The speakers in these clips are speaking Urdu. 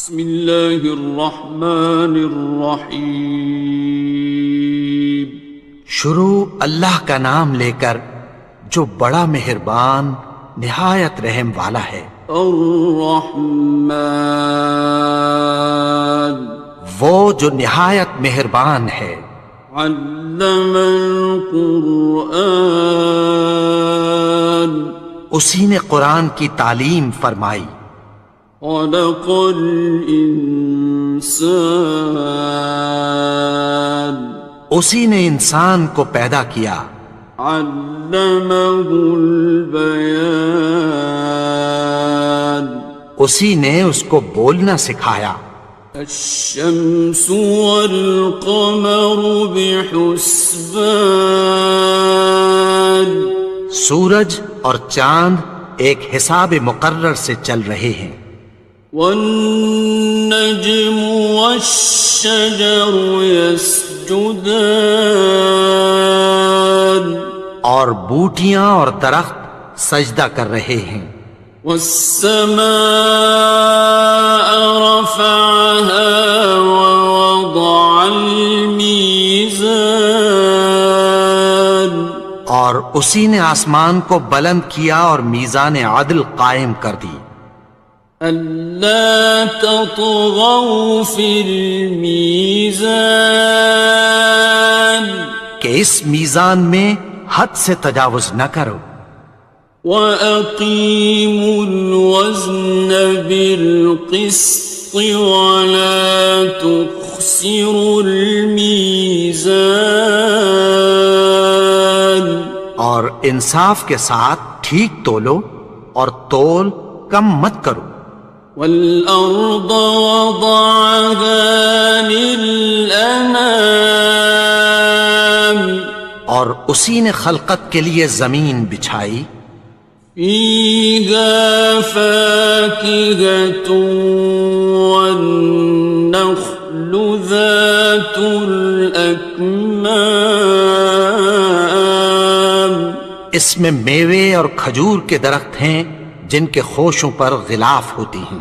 بسم اللہ الرحمن الرحیم۔ شروع اللہ کا نام لے کر جو بڑا مہربان نہایت رحم والا ہے۔ الرحمن، وہ جو نہایت مہربان ہے۔ علم القرآن، اسی نے قرآن کی تعلیم فرمائی۔ خلق الانسان، اسی نے انسان کو پیدا کیا۔ علمہ البیان، اسی نے اس کو بولنا سکھایا۔ الشمس والقمر بحسبان، سورج اور چاند ایک حساب مقرر سے چل رہے ہیں۔ والنجم والشجر يسجدان، اور بوٹیاں اور درخت سجدہ کر رہے ہیں۔ والسماء رفعها ووضع الميزان، اور اسی نے آسمان کو بلند کیا اور میزان عدل قائم کر دی۔ ألا تطغوا في الميزان، کہ اس میزان میں حد سے تجاوز نہ کرو۔ وَأَقِيمُوا الْوَزْنَ بِالْقِسْطِ وَلَا تُخْسِرُوا الْمِيزَانَ، اور انصاف کے ساتھ ٹھیک تولو اور تول کم مت کرو۔ وَالْأَرْضَ وَضَعَهَا لِلْأَنَامِ، اور اسی نے خلقت کے لیے زمین بچھائی۔ فِيهَا فَاكِهَةٌ وَالنَّخْلُ ذَاتُ الْأَكْمَامِ، اس میں میوے اور کھجور کے درخت ہیں جن کے خوشوں پر غلاف ہوتی ہیں۔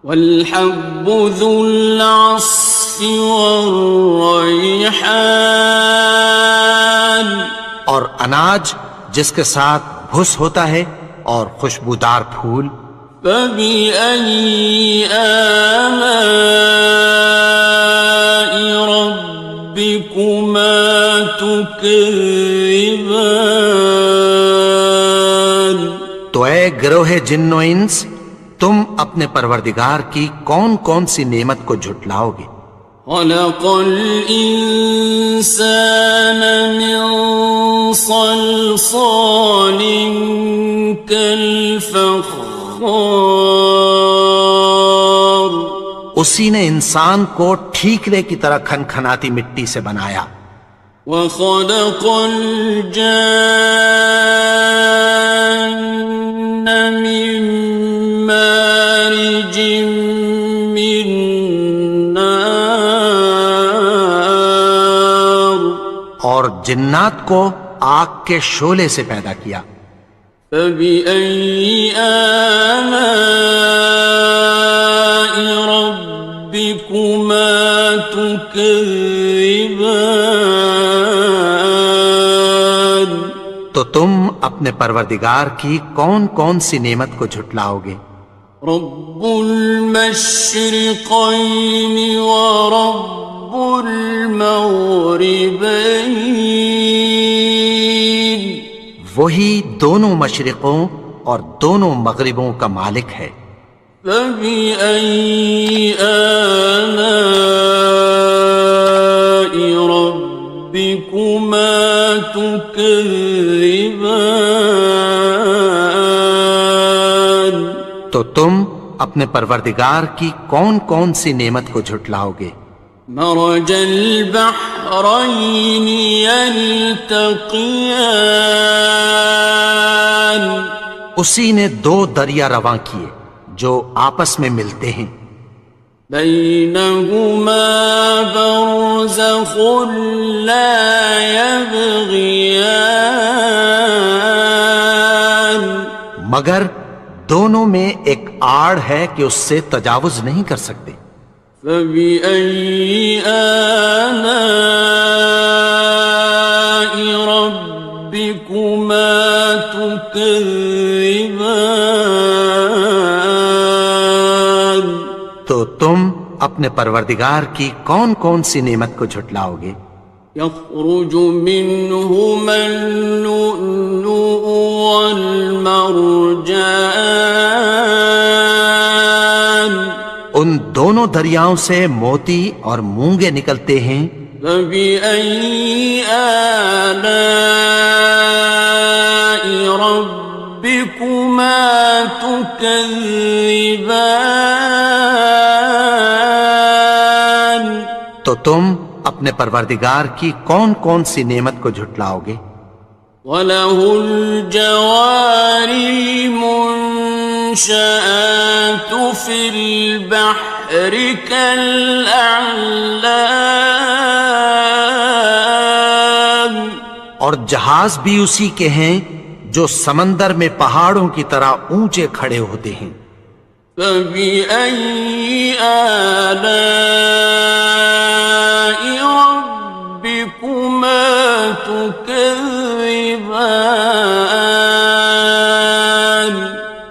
وَالْحَبُّ ذُو الْعَصْفِ وَالرَّيْحَانِ، اور اناج جس کے ساتھ بھس ہوتا ہے اور خوشبودار پھول۔ فَبِأَيِّ آلَاءِ رَبِّكُمَا تُكَذِّبَانِ، تو اے گروہ جن و انس، تم اپنے پروردگار کی کون کون سی نعمت کو جھٹلاؤ گے؟ خَلَقَ الْإِنسَانَ مِنْ صَلْصَالٍ كَالْفَخَّارِ، اسی نے انسان کو ٹھیکرے کی طرح کھنکھناتی مٹی سے بنایا۔ وَخَلَقَ الْجَانَّ مِن مَّارِجٍ مِّن نَّارٍ، اور جنات کو آگ کے شعلے سے پیدا کیا۔ فَبِأَيِّ آلَاءِ رَبِّكُمَا تُكَذِّبَانِ، تو تم اپنے پروردگار کی کون کون سی نعمت کو جھٹلاؤ گے؟ رب المشرقین ورب المغربین، وہی دونوں مشرقوں اور دونوں مغربوں کا مالک ہے۔ فَبِأَيِّ آلَاءِ رَبِّكُمَا تُكَذِّبَانِ، تو تم اپنے پروردگار کی کون کون سی نعمت کو جھٹلاؤ گے؟ مرج البحرین یلتقیان، اسی نے دو دریا رواں کیے جو آپس میں ملتے ہیں۔ بینہما برزخ لا یبغیان، مگر دونوں میں ایک آڑ ہے کہ اس سے تجاوز نہیں کر سکتے۔ فبأي آلاء ربكما تكذبان؟ تو تم اپنے پروردگار کی کون کون سی نعمت کو جھٹلاؤ گے؟ يخرج منهما اللؤلؤ والمرجان، ان دونوں دریاؤں سے موتی اور مونگے نکلتے ہیں۔ فبأي آلاء ربكما تكذبان؟ تو تم اپنے پروردگار کی کون کون سی نعمت کو جھٹلاؤ گے؟ وَلَهُ الْجَوَارِ الْمُنشَآتُ فِي الْبَحْرِ كَالْأَعْلَامِ، اور جہاز بھی اسی کے ہیں جو سمندر میں پہاڑوں کی طرح اونچے کھڑے ہوتے ہیں۔ فَبِأَيِّ آلَاءِ رَبِّكُمَا تُكَذِّبَانِ؟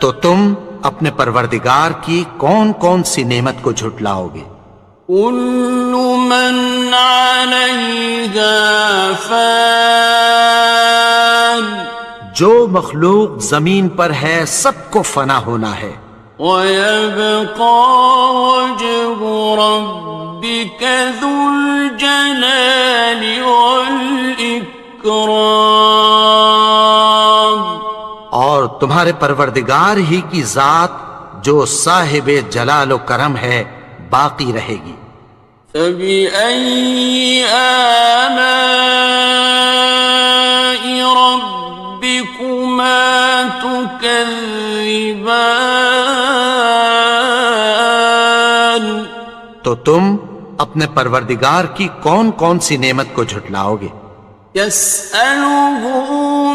تو تم اپنے پروردگار کی کون کون سی نعمت کو جھٹلاؤ گے؟ كُلُّ مَنْ عَلَيْهَا فَانٍ، جو مخلوق زمین پر ہے سب کو فنا ہونا ہے۔ وَيَبْقَى وَجْهُ رَبِّكَ ذُو الْجَلَالِ وَالْإِكْرَامِ، اور تمہارے پروردگار ہی کی ذات جو صاحب جلال و کرم ہے باقی رہے گی۔ فَبِأَيِّ آلَاءِ رَبِّكُمَا تُكَذِّبَانِ؟ تو تم اپنے پروردگار کی کون کون سی نعمت کو جھٹلاؤ گے؟ يَسْأَلُهُ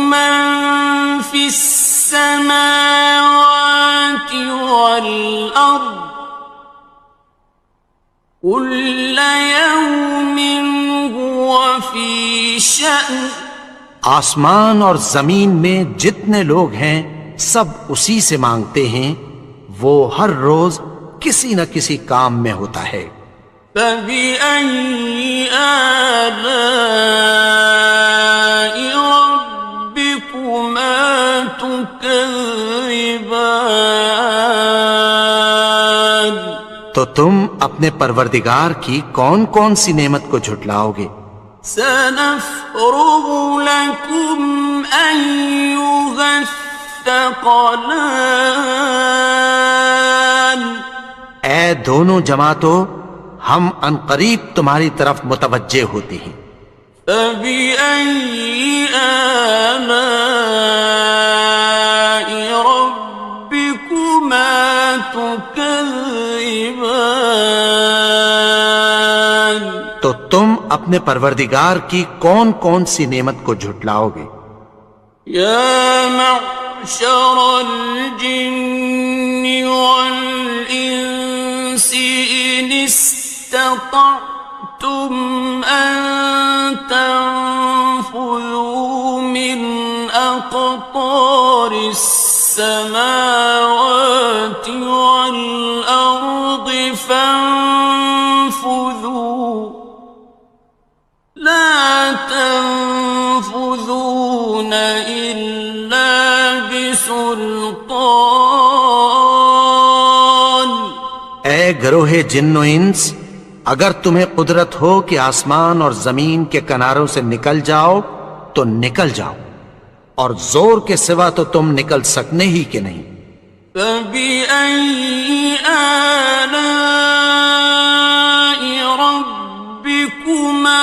مَن فِي السَّمَاوَاتِ وَالْأَرْضِ كُلَّ يَوْمٍ هُوَ فِي شَأْنٍ، آسمان اور زمین میں جتنے لوگ ہیں سب اسی سے مانگتے ہیں، وہ ہر روز کسی نہ کسی کام میں ہوتا ہے۔ فَبِأَيِّ آلَاءِ رَبِّكُمَا تُكَذِّبَانِ؟ تو تم اپنے پروردگار کی کون کون سی نعمت کو جھٹلاؤ گے؟ سَنَفْرُغُ لَكُمْ أَيُّهَ الثَّقَلَانِ، اے دونوں جماعتوں، ہم عنقریب تمہاری طرف متوجہ ہوتے ہیں۔ فَبِأَيِّ آلَاءِ رَبِّكُمَا تُكَذِّبَانِ؟ تو تم اپنے پروردگار کی کون کون سی نعمت کو جھٹلاؤ گے؟ يَا مَعْشَرَ الْجِنِّ وَالْإِنسِ إِنِ اسْتَطَعْتُمْ أَن تَنفُذُوا مِنْ أَقْطَارِ السَّمَاوَاتِ وَالْأَرْضِ فَانفُذُوا لَا تَنفُذُونَ إِلَّا بِسُلْطَانٍ۔ اے گروہ جن و انس، اگر تمہیں قدرت ہو کہ آسمان اور زمین کے کناروں سے نکل جاؤ تو نکل جاؤ، اور زور کے سوا تو تم نکل سکنے ہی کہ نہیں۔ فَبِأَيِّ آلَاءِ رَبِّكُمَا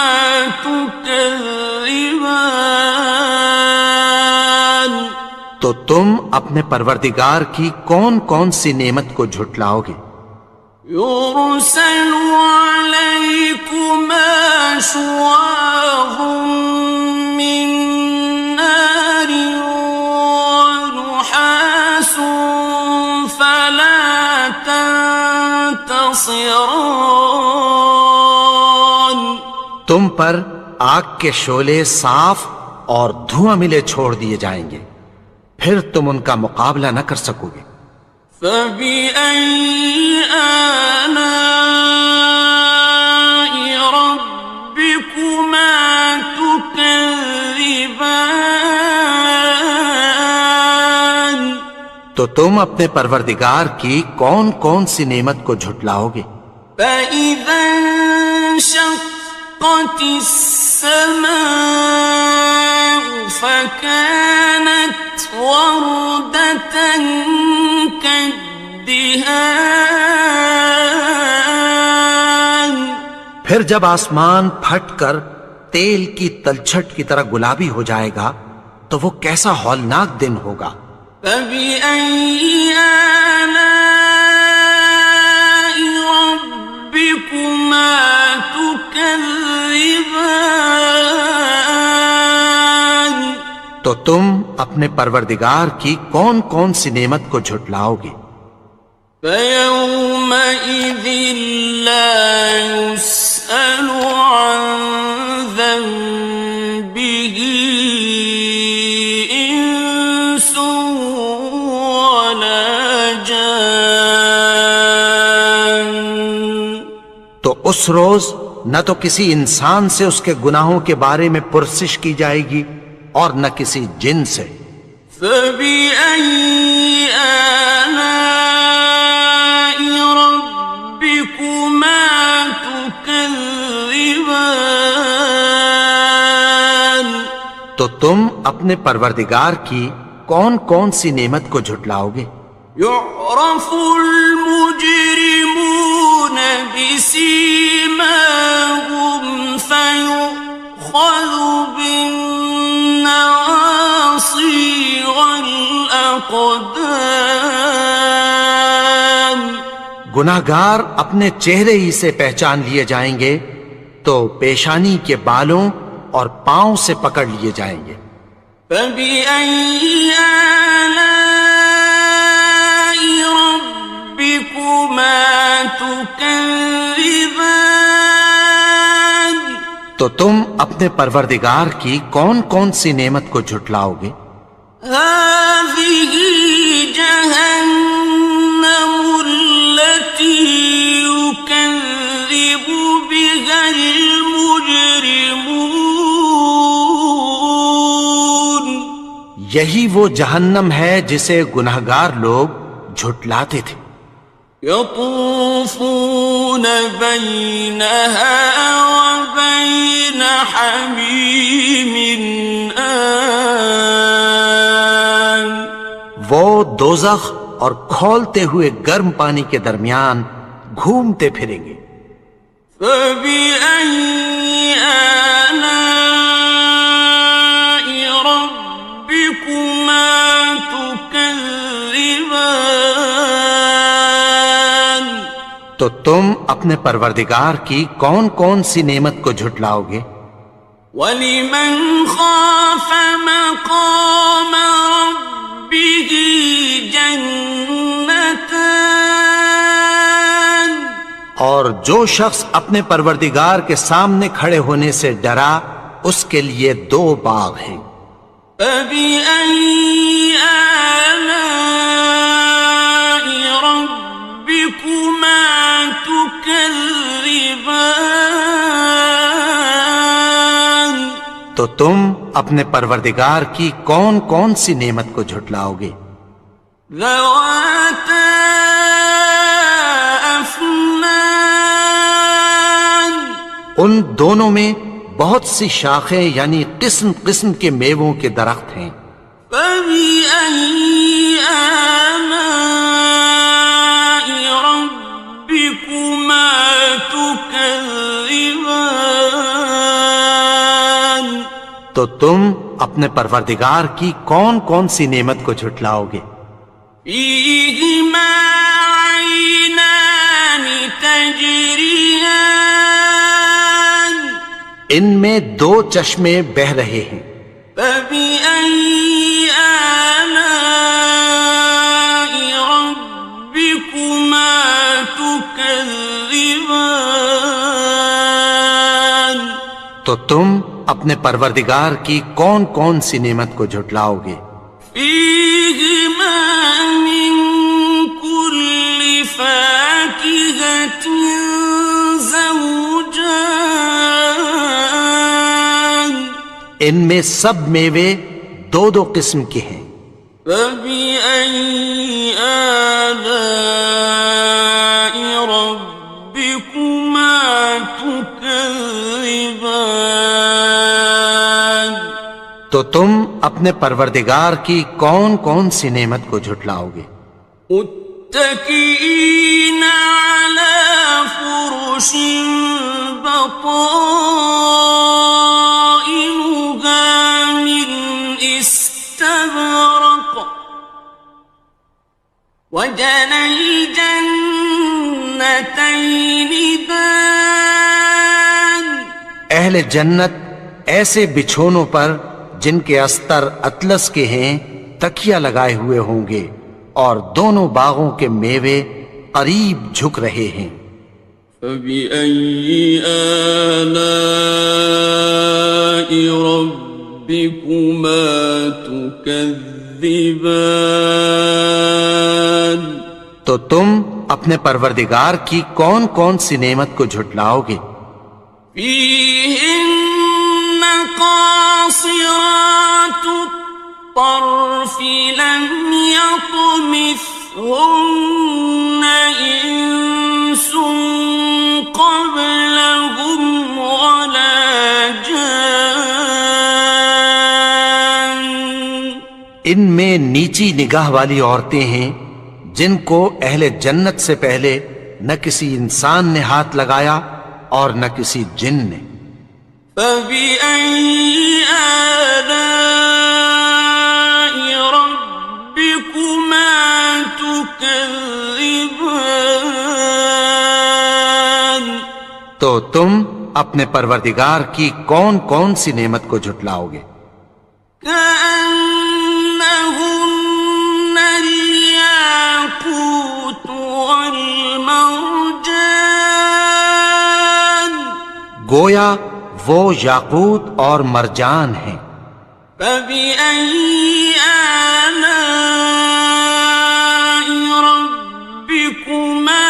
تُكَذِّبَانِ؟ تو تم اپنے پروردگار کی کون کون سی نعمت کو جھٹلاؤ گے؟ يُرْسَلُ عَلَيْكُمَا شُوَاظٌ مِّن نَّارٍ وَنُحَاسٌ فَلَا تنتصران. تم پر آگ کے شعلے صاف اور دھواں ملے چھوڑ دیے جائیں گے، پھر تم ان کا مقابلہ نہ کر سکو گے۔ فَبِأَيِّ آلَاءِ رَبِّكُمَا تُكَذِّبَانِ. تو تم اپنے پروردگار کی کون کون سی نعمت کو جھٹلاؤ گے؟ فَإِذَا انشَقَّتِ السَّمَاءُ فَكَانَتْ وَرْدَةً كَالدِّهَانِ. پھر جب آسمان پھٹ کر تیل کی تلچھٹ کی طرح گلابی ہو جائے گا تو وہ کیسا ہولناک دن ہوگا۔ فَبِأَيِّ آلَاءِ رَبِّكُمَا تُكَذِّبَانِ. تو تم اپنے پروردگار کی کون کون سی نعمت کو جھٹلاؤ گے؟ فَيَوْمَئِذٍ لَا يُسْأَلُ عَنْ ذَنبِهِ إِنسٌ وَلَا جَانٌ. تو اس روز نہ تو کسی انسان سے اس کے گناہوں کے بارے میں پرسش کی جائے گی اور نہ کسی جن سے۔ فَبِأَيِّ آلَاءِ رَبِّكُمَا تُكَذِّبَانِ. تو تم اپنے پروردگار کی کون کون سی نعمت کو جھٹلاؤ گے؟ يُعْرَفُ الْمُجْرِمُونَ بِسِيمَاهُمْ فَيُؤْخَذُ بِالنَّوَاصِي وَالْأَقْدَامِ. گناہگار اپنے چہرے ہی سے پہچان لیے جائیں گے تو پیشانی کے بالوں اور پاؤں سے پکڑ لیے جائیں گے۔ فَبِأَيِّ آلَاءِ رَبِّكُمَا تُكَذِّبَانِ. تو تم اپنے پروردگار کی کون کون سی نعمت کو جھٹلاؤ گے؟ هَٰذِهِ جَهَنَّمُ الَّتِي يُكَذِّبُ بِهَا الْمُجْرِمُونَ. یہی وہ جہنم ہے جسے گناہگار لوگ جھٹلاتے تھے۔ يَطُوفُونَ بَيْنَهَا وَبَيْنَ حَمِيمٍ آنٍ. وہ دوزخ اور کھولتے ہوئے گرم پانی کے درمیان گھومتے پھریں گے۔ فَبِأَيِّ آلَاءِ رَبِّكُمَا تُكَذِّبَانِ. تو تم اپنے پروردگار کی کون کون سی نعمت کو جھٹلاؤ گے؟ وَلِمَنْ خَافَ مَقَامَ رَبِّهِ جَنَّتَانِ. اور جو شخص اپنے پروردگار کے سامنے کھڑے ہونے سے ڈرا اس کے لیے 2 باغ ہیں۔ فَبِأَيِّ آلَاءِ رَبِّكُمَا تُكَذِّبَانِ. تو تم اپنے پروردگار کی کون کون سی نعمت کو جھٹلاؤ گے؟ ذَوَاتَا أَفْنَانٍ. ان دونوں میں بہت سی شاخیں یعنی قسم قسم کے میووں کے درخت ہیں۔ فَبِأَيِّ آلَاءِ رَبِّكُمَا تُكَذِّبَانِ. تو تم اپنے پروردگار کی کون کون سی نعمت کو جھٹلاؤ گے؟ فِيهِمَا عَيْنَانِ تَجْرِيَانِ. ان میں 2 چشمے بہہ رہے ہیں۔ فَبِأَيِّ آلَاءِ رَبِّكُمَا تُكَذِّبَانِ. تكذبان تو تم اپنے پروردگار کی کون کون سی نعمت کو جھٹلاؤ گے؟ فيهما من كل فاكهة زوجان ان میں سب میوے دو دو قسم کے ہیں۔ فبأي آلاء ربكما تكذبان تو تم اپنے پروردگار کی کون کون سی نعمت کو جھٹلاؤ گے؟ متكئين على فرش بطائنها من استبرق وجنى الجنتين دان اہل جنت ایسے بچھونوں پر جن کے استر اطلس کے ہیں تکیہ لگائے ہوئے ہوں گے، اور دونوں باغوں کے میوے قریب جھک رہے ہیں۔ فبأي آلاء ربكما تكذبان تو تم اپنے پروردگار کی کون کون سی نعمت کو جھٹلاؤ گے؟ فيهن قاصرات الطرف لم يطمثهن إنس قبلهم ولا جان ان میں نیچی نگاہ والی عورتیں ہیں جن کو اہل جنت سے پہلے نہ کسی انسان نے ہاتھ لگایا اور نہ کسی جن نے۔ فبأي آلاء ربكما تكذبان تو تم اپنے پروردگار کی کون کون سی نعمت کو جھٹلاؤ گے؟ كأنهن الياقوت والمرجان گویا وہ یاقوت اور مرجان ہیں۔ فبأي آلاء ربكما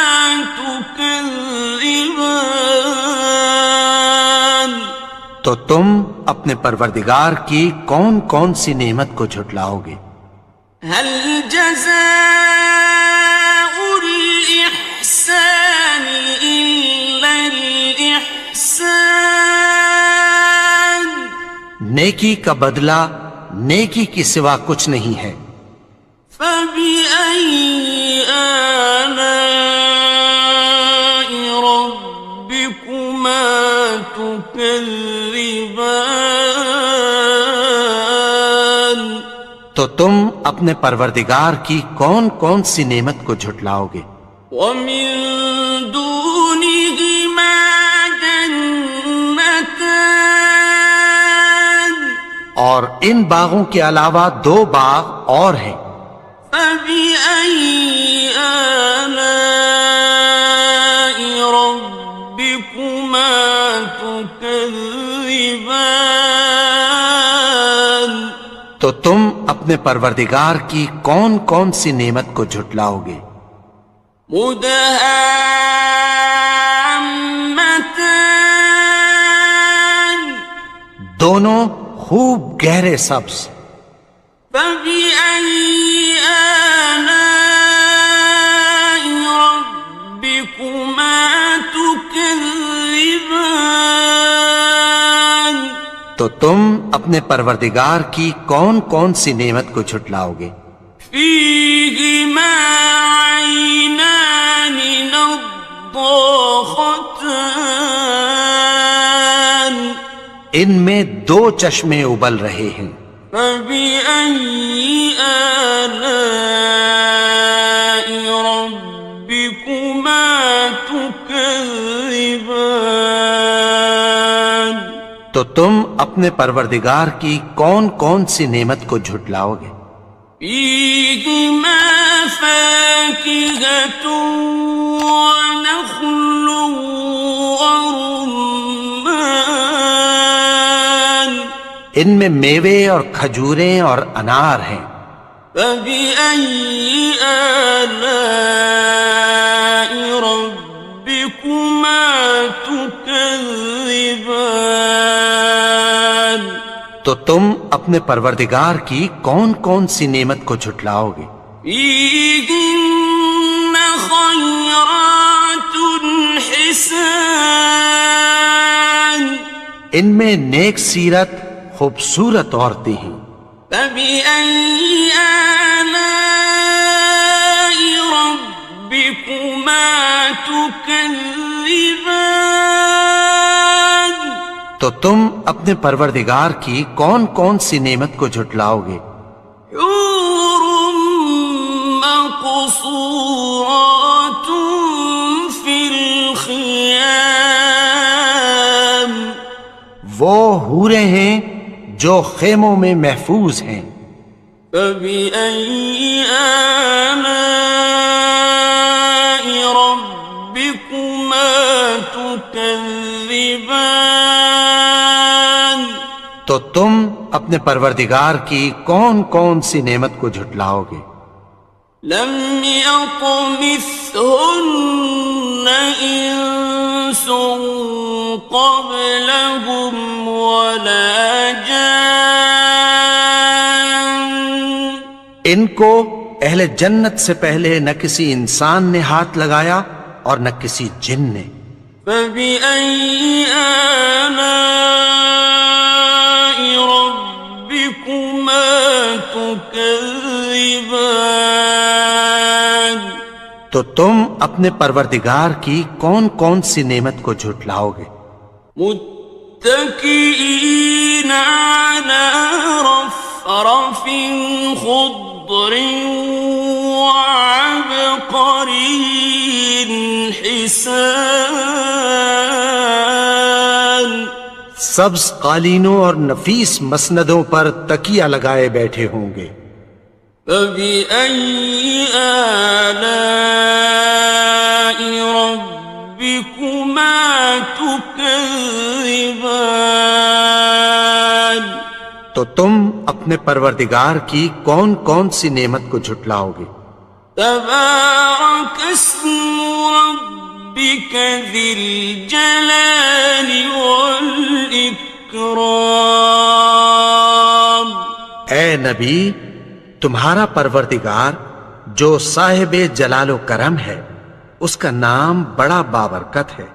تكذبان تو تم اپنے پروردگار کی کون کون سی نعمت کو جھٹلاؤ گے؟ هل جزاء الإحسان إلا الإحسان نیکی کا بدلہ نیکی کی سوا کچھ نہیں ہے۔ فبأي آلاء ربكما تكذبان تو تم اپنے پروردگار کی کون کون سی نعمت کو جھٹلاؤ گے؟ ومن دونهما جنتان اور ان باغوں کے علاوہ دو باغ اور ہیں۔ فبأي آلاء ربكما تكذبان تو تم اپنے پروردگار کی کون کون سی نعمت کو جھٹلاؤ گے؟ مدهامتان دونوں خوب گہرے سبز۔ فبأي آلاء ربكما تكذبان تو تم اپنے پروردگار کی کون کون سی نعمت کو جھٹلاؤ گے؟ فيهما عينان نضاختان ان میں دو چشمے ابل رہے ہیں۔ فبأي آلاء ربكما تكذبان تو تم اپنے پروردگار کی کون کون سی نعمت کو جھٹلاؤ گے؟ فيهما فاكهة ونخل ورمان ان میں میوے اور کھجوریں اور انار ہیں. فبأي آلاء ربكما تكذبان تو تم اپنے پروردگار کی کون کون سی نعمت کو جھٹلاؤ گے؟ فيهن خيرات حسان ان میں نیک سیرت خوبصورت عورتیں ہیں. فبأي آلاء ربكما تكذبان تو تم اپنے پروردگار کی کون کون سی نعمت کو جھٹلاؤ گے؟ حور مقصورات في الخيام وہ حوریں ہیں جو خیموں میں محفوظ ہیں. فبأي آلاء ربكما تكذبان تو تم اپنے پروردگار کی کون کون سی نعمت کو جھٹلاؤ گے؟ لم يطمثهن إنس قبلهم ولا جان ان کو اہل جنت سے پہلے نہ کسی انسان نے ہاتھ لگایا اور نہ کسی جن نے. فبأي آلاء ربكما تكذبان تو تم اپنے پروردگار کی کون کون سی نعمت کو جھٹلاؤ گے؟ متكئين على رفرف خضر وعبقري حسان سبز قالینوں اور نفیس مسندوں پر تکیہ لگائے بیٹھے ہوں گے. فبأي آلاء ربكما تكذبان تو تم اپنے پروردگار کی کون کون سی نعمت کو جھٹلاؤ گے؟ تبارك اسم ربك ذي الجلال والإكرام اے نبی، تمہارا پروردگار جو صاحب جلال و کرم ہے، اس کا نام بڑا بابرکت ہے.